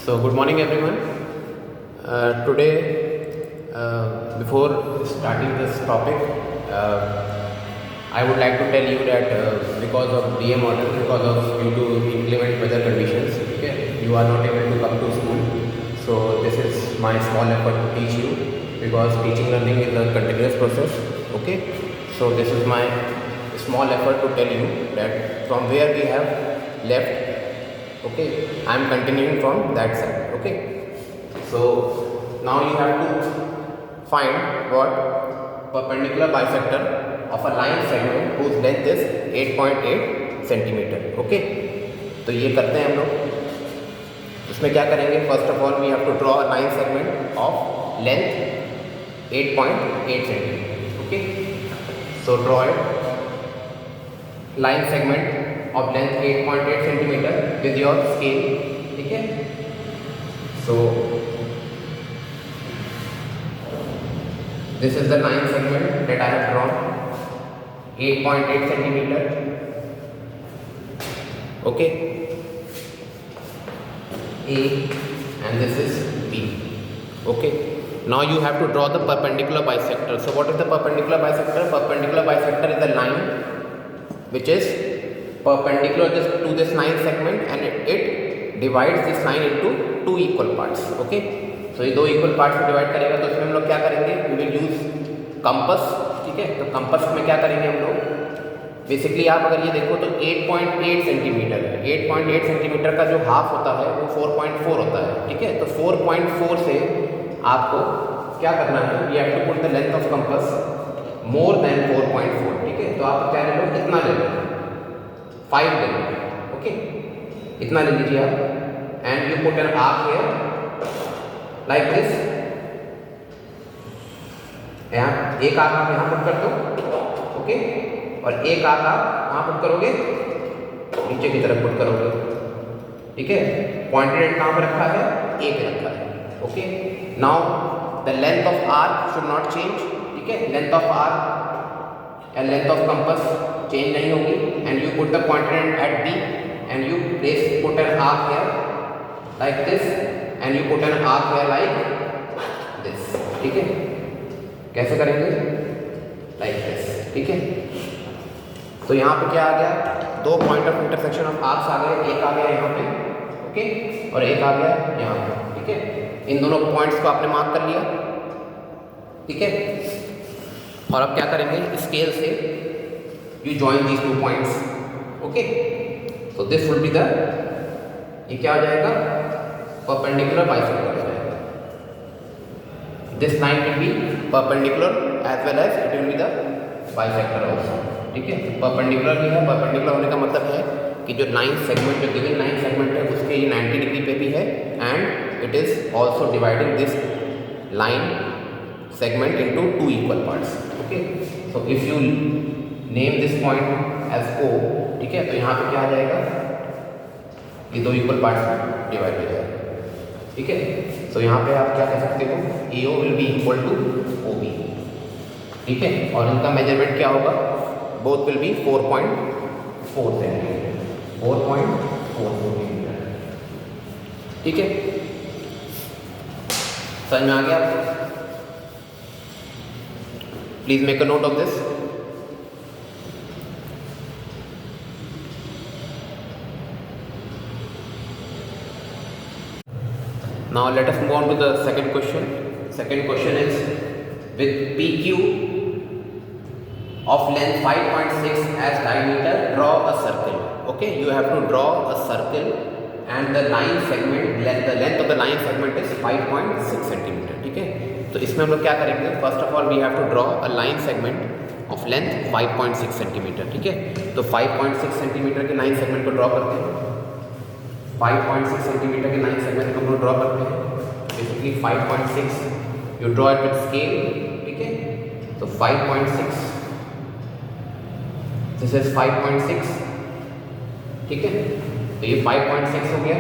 So, good morning everyone. Before starting this topic, I would like to tell you that because of DA model, due to inclement weather conditions, okay, you are not able to come to school. So, this is my small effort to teach you, because teaching learning is a continuous process. Okay, so this is my small effort to tell you that from where we have left. Okay, I am continuing from that side. Okay, so now you have to find what perpendicular bisector of a line segment whose length is 8.8 centimetre. Okay, तो ये करते हैं हम लोग. इसमें क्या करेंगे? First of all we have to draw a line segment of length 8.8 centimetre. Okay, so draw it line segment of length 8.8 centimeter with your scale. ठीक है, so this is the line segment that I have drawn, 8.8 centimeter. Okay, A and this is B. Okay, now you have to draw the perpendicular bisector. So what is the perpendicular bisector? Perpendicular bisector is the line which is perpendicular to this line segment and it divides this line into two equal parts. Okay, so ये दो equal parts में divide करेगा, तो इसमें हम लोग क्या करेंगे? We will use compass. ठीक है, तो compass में क्या करेंगे हम लोग? बेसिकली आप अगर ये देखो तो 8.8 सेंटीमीटर है. 8.8 सेंटीमीटर का जो हाफ होता है वो 4.4 होता है. ठीक है, तो 4.4 से आपको क्या करना है? You have to put the length of compass more than 4.4. ठीक है, तो आप क्या ले लो? इतना ले लो, 5 ले लो. ओके, इतना ले लीजिए आप and you put an arc here like this. यहाँ एक आर्क आप यहाँ पुट कर दो. ओके, और एक आर्क आप कहाँ पुट करोगे? नीचे की तरफ पुट करोगे. ठीक है, पॉइंटेड एंड कहाँ पे रखा है? ए पे रखा है. Okay, now the length of arc should not change. ठीक है, length of arc and length of compass change नहीं होगी. And you put the pointed end at B and you put an arc here like this and you put an arc here like this. ठीक है, कैसे करेंगे? Like this. ठीक है, तो यहाँ पे क्या आ गया? दो point of intersection of arcs आ गए. एक आ गया यहाँ पे, ओके, और एक आ गया यहाँ पे. ठीक है, इन दोनों पॉइंट्स को आपने मार्क कर लिया. ठीक है, और अब क्या करेंगे? स्केल से you join these two points. Okay, so this will be the, ये क्या हो जाएगा? perpendicular bisector हो जाएगा. This line will be perpendicular as well as it will be the bisector also. ठीक है, perpendicular भी है. perpendicular होने का मतलब है कि जो लाइन सेगमेंट, जो गिवन लाइन सेगमेंट है उसके ये 90 डिग्री पे भी है and it is also dividing this line segment into two equal parts. Okay, so if you name this point as O, ठीक है, तो यहाँ पे क्या आ जाएगा? ये दो इक्वल पार्ट्स में डिवाइड हो जाएगा. ठीक है, सो यहाँ पे आप क्या कह सकते हो? AO will be equal to OB. ठीक है, और इनका मेजरमेंट क्या होगा? Both will be 4.4 centimetre. 4.4 centimetre. ठीक है, समझ में आ गया? Please make a note of this. Now let us move on to the second question. Second question is, with PQ of length 5.6 as diameter, draw a circle. Okay, you have to draw a circle and the line segment, the length of the line segment is 5.6 centimeter. ठीक है, तो इसमें हम लोग क्या करेंगे? First of all we have to draw a line segment of length 5.6 centimetre. ठीक है, तो 5.6 सेंटीमीटर के लाइन सेगमेंट को ड्रॉ करते हैं. 5.6 सेंटीमीटर के लाइन सेगमेंट को हम लोग ड्रॉ करते हैं. Basically 5.6 you draw it with scale. ठीक है, तो 5.6, दिस इज 5.6. ठीक है, तो ये 5.6 हो गया.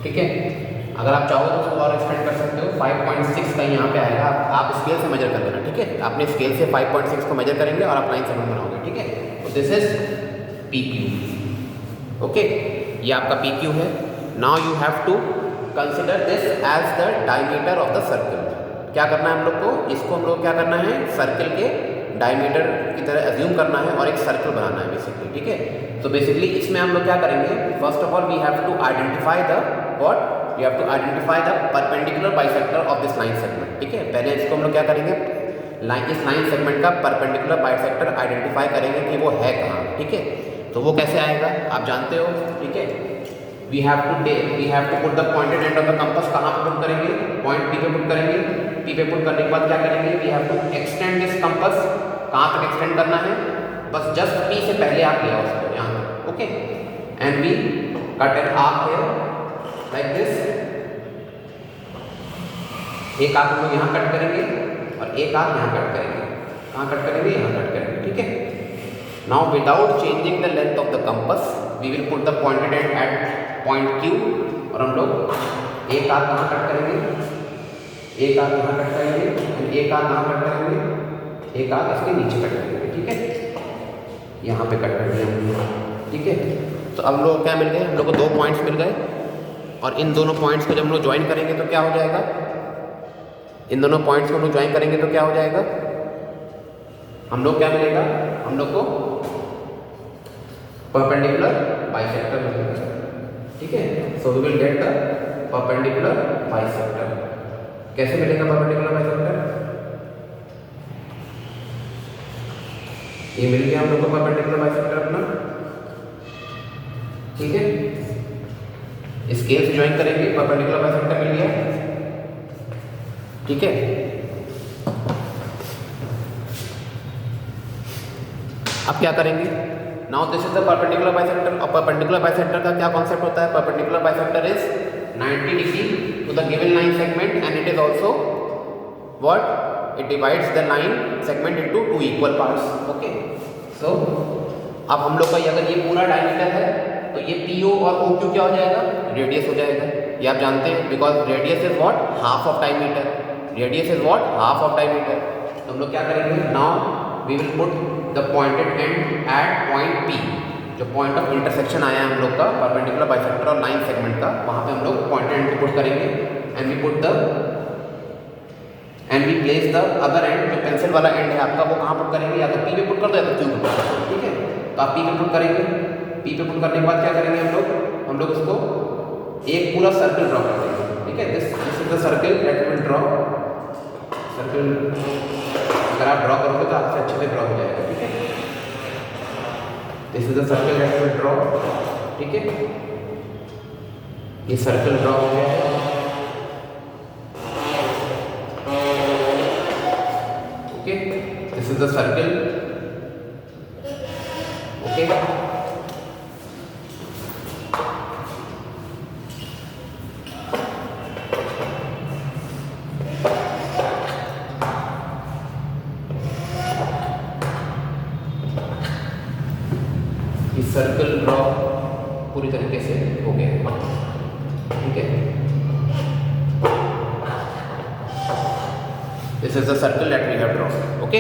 ठीक है, अगर आप चाहो तो उसको और एक्सटेंड कर सकते हो. 5.6 का यहाँ पे आएगा. आप स्केल से मेजर कर लेना. ठीक है, आपने स्केल से 5.6 को मेजर करेंगे और आप लाइन सेगमेंट बनाओगे. ठीक है, तो दिस इज PQ. Okay, ये आपका पी क्यू है। Now you have to consider this as the diameter of the circle. क्या करना है हम लोग को, इसको हम लोग क्या करना है, सर्कल के डायमीटर की तरह एज्यूम करना है और एक सर्कल बनाना है बेसिकली, ठीक है। तो बेसिकली इसमें हम लोग क्या करेंगे, first of all we have to identify the what, we have to identify the perpendicular bisector of this line segment, ठीक है। पहले इसको हम लोग क्या करेंगे, इस लाइन सेगमेंट का परपेंडिकुलर बाइसेक्टर आइडेंटिफाई करेंगे कि वो है कहाँ, ठीक है। तो वो कैसे आएगा आप जानते हो, ठीक है। We have to put the pointed end of the compass, कहाँ पे पुट करेंगे, पॉइंट पी पे पुट करेंगे। पी पे पुट करने के बाद क्या करेंगे, we have to extend this compass, कहाँ तक एक्सटेंड करना है, बस जस्ट पी से पहले आप ले आओ उसको यहाँ तक, okay. And we cut an arc here like this, एक आर्क हम लोग यहाँ कट करेंगे और एक आर्क यहाँ कट करेंगे। कहाँ कट करेंगे, यहाँ कट करेंगे, ठीक है। Now without changing the length of the compass we will put the pointed end at point Q, और हम लोग एक आर्क कहाँ कट करेंगे, एक आर्क यहाँ कट करेंगे, एक आर्क कहाँ कट करेंगे, एक आर्क इसके नीचे कट करेंगे, ठीक है। यहाँ पे कट करेंगे, ठीक है। तो अब लोग क्या मिल गए, हम लोग को 2 पॉइंट्स मिल गए, और इन दोनों पॉइंट्स को जब हम लोग ज्वाइन करेंगे तो क्या हो जाएगा, इन दोनों पॉइंट्स को हम लोग ज्वाइन करेंगे तो क्या हो जाएगा, हम लोग क्या मिलेगा, हम लोग को परपेंडिकुलर बाइसेक्टर मिलेगा, ठीक है। So we will get the perpendicular bisector. कैसे मिलेगा परपेंडिकुलर बाइसेक्टर, ये मिल गया हम लोग को परपेंडिकुलर बाइसेक्टर अपना, ठीक है। स्केल से ज्वाइन करेंगे, परपेंडिकुलर बाइसेक्टर मिल गया, ठीक है। अब क्या करेंगे, now this is the perpendicular bisector. और परपेंडिकुलर बाइसेक्टर का क्या कॉन्सेप्ट होता है, perpendicular bisector is 90 degree to the given line segment and it is also what, it divides the line segment into 2 equal parts, okay. So अब हम लोग का अगर ये पूरा डायमीटर है तो ये PO और OQ क्या हो जाएगा, रेडियस हो जाएगा, ये आप जानते हैं, because radius is what, half of diameter, radius is what, half of diameter. तो हम लोग क्या करेंगे, now we will put the pointed end at point P, जो पॉइंट ऑफ इंटरसेक्शन आया है हम लोग का परपेंडिकुलर बाइसेक्टर और लाइन सेगमेंट का, वहाँ पे हम लोग पॉइंटेड एंड पुट करेंगे, and we put the and we place the other end, जो पेंसिल वाला एंड है आपका वो कहाँ पुट करेंगे, या तो P पे पुट कर दो या तो Q पे पुट कर दो, ठीक है। तो आप P पे पुट करेंगे, P पे पुट करने के बाद क्या करेंगे हम लोग इसको एक पूरा सर्कल ड्रॉ कर देंगे, ठीक है। This is the circle that we will draw, circle अगर आप ड्रॉ करोगे तो आपसे अच्छे से ड्रॉ हो जाएगा, ठीक है। This is the circle that we will draw, ठीक है। ये सर्कल ड्रॉ हो गया है, okay. This is the circle, okay. Circle draw पूरी तरीके से हो गया, ठीक है। This is the circle that we have draw, okay.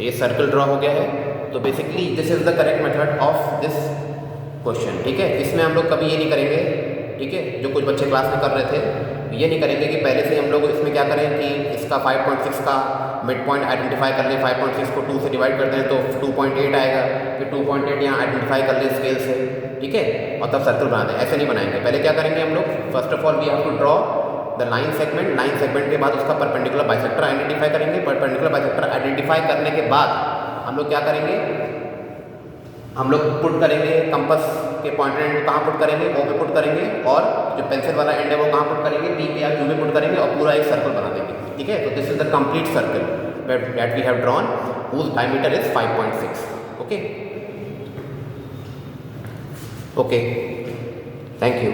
ये सर्कल ड्रॉ हो गया है, तो basically this is the correct method of this question, ठीक है। इसमें हम लोग कभी ये नहीं करेंगे, ठीक है, जो कुछ बच्चे क्लास में कर रहे थे, ये नहीं करेंगे कि पहले से हम लोग इसमें क्या करें कि इसका 5.6 का मिड पॉइंट आइडेंटिफाई कर लें, 5.6 को 2 से डिवाइड कर दें तो 2.8 आएगा, फिर 2.8 यहाँ आइडेंटिफाई कर लें स्केल से, ठीक है, और तब सर्कल बना दें। ऐसे नहीं बनाएंगे, पहले क्या करेंगे हम लोग, first of all we have to draw the line segment, line segment के बाद उसका परपेंडिकुलर बाइसेक्टर आइडेंटिफाई करेंगे, परपेंडिकुलर बाइसेक्टर आइडेंटिफाई करने के बाद हम लोग क्या करेंगे, हम लोग पुट करेंगे कंपास के पॉइंटर एंड कहाँ पुट करेंगे, O पे पुट करेंगे, और जो पेंसिल वाला एंड है वो कहाँ पुट करेंगे, P पे या Q पे पुट करेंगे, और पूरा एक सर्कल बना देंगे, ठीक है। तो this is the complete circle that we have drawn whose diameter is 5.6, okay, okay, thank you.